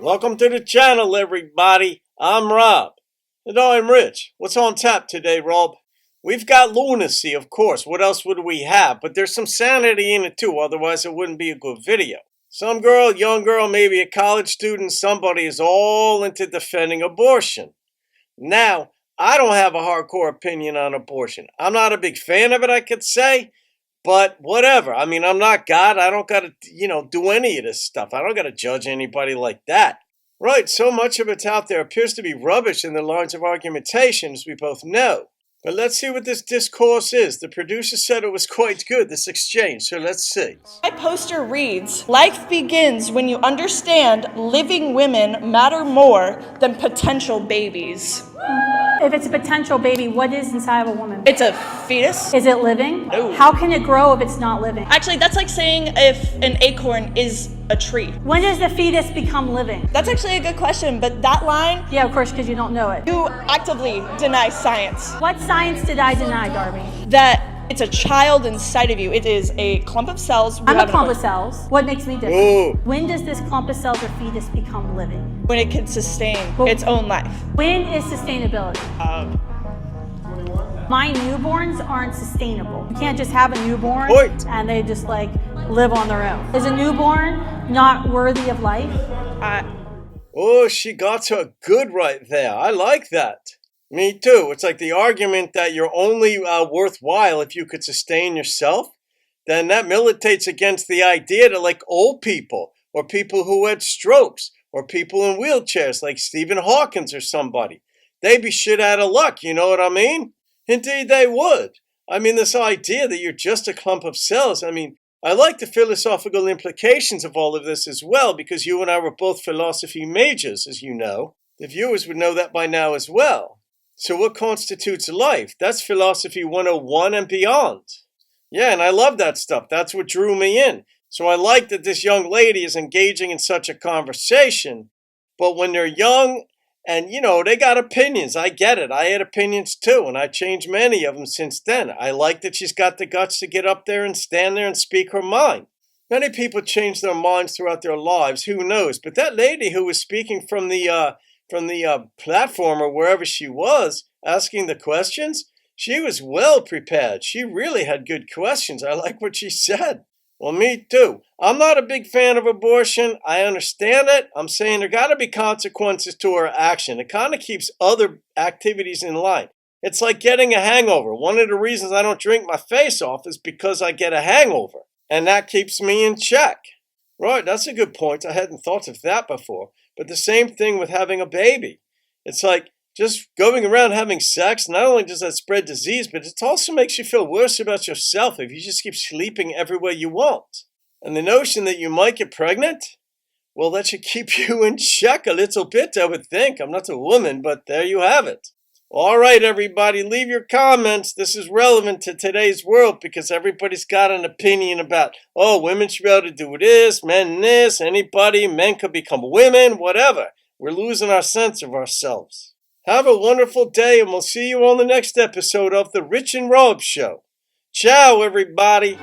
Welcome to the channel, everybody. I'm Rob. And I'm Rich. What's on tap today, Rob? We've got lunacy, of course. What else would we have? But there's some sanity in it too, otherwise it wouldn't be a good video. Some girl, young girl, maybe a college student, somebody is all into defending abortion. Now, I don't have a hardcore opinion on abortion. I'm not a big fan of it, I could say. But whatever. I mean, I'm not God. I don't got to, do any of this stuff. I don't got to judge anybody like that. Right, so much of it's out there appears to be rubbish in the lines of argumentation, as we both know. But let's see what this discourse is. The producer said it was quite good, this exchange, so let's see. My poster reads, "Life begins when you understand living women matter more than potential babies." If it's a potential baby, what is inside of a woman? It's a fetus. Is it living? No. How can it grow if it's not living? Actually, that's like saying if an acorn is a tree. When does the fetus become living? That's actually a good question, but that line, Yeah, of course, because you don't know it. you actively deny science. What science did I deny, Darby? That it's a child inside of you. It is a clump of cells. I'm a clump of cells. What makes me different? Ooh. When does this clump of cells or fetus become living? When it can sustain Well- its own life. When is sustainability? My newborns aren't sustainable. You can't just have a newborn Point. and they just live on their own. Is a newborn not worthy of life? Oh, she got to a good right there. I like that. Me too. It's like the argument that you're only worthwhile if you could sustain yourself. Then that militates against the idea that like old people or people who had strokes or people in wheelchairs like Stephen Hawkins or somebody, they'd be shit out of luck, you know what I mean? Indeed they would. I mean, this idea that you're just a clump of cells, I mean, I like the philosophical implications of all of this as well, because you and I were both philosophy majors, as you know. The viewers would know that by now as well. So what constitutes life? That's philosophy 101 and beyond. Yeah, and I love that stuff. That's what drew me in. So I like that this young lady is engaging in such a conversation. But when they're young, and, they got opinions. I get it. I had opinions too, and I've changed many of them since then. I like that she's got the guts to get up there and stand there and speak her mind. Many people change their minds throughout their lives. Who knows? But that lady who was speaking from the platform or wherever she was, asking the questions, she was well prepared. She really had good questions. I like what she said. Well, me too. I'm not a big fan of abortion. I understand it. I'm saying there got to be consequences to our action. It kind of keeps other activities in line. It's like getting a hangover. One of the reasons I don't drink my face off is because I get a hangover. And that keeps me in check. Right, that's a good point. I hadn't thought of that before. But the same thing with having a baby. It's like just going around having sex, not only does that spread disease, but it also makes you feel worse about yourself if you just keep sleeping everywhere you want. And the notion that you might get pregnant, well, that should keep you in check a little bit, I would think. I'm not a woman, but there you have it. All right, everybody, leave your comments. This is relevant to today's world because everybody's got an opinion about, women should be able to do this, men this, anybody, men could become women, whatever. We're losing our sense of ourselves. Have a wonderful day, and we'll see you on the next episode of The Rich and Rob Show. Ciao, everybody.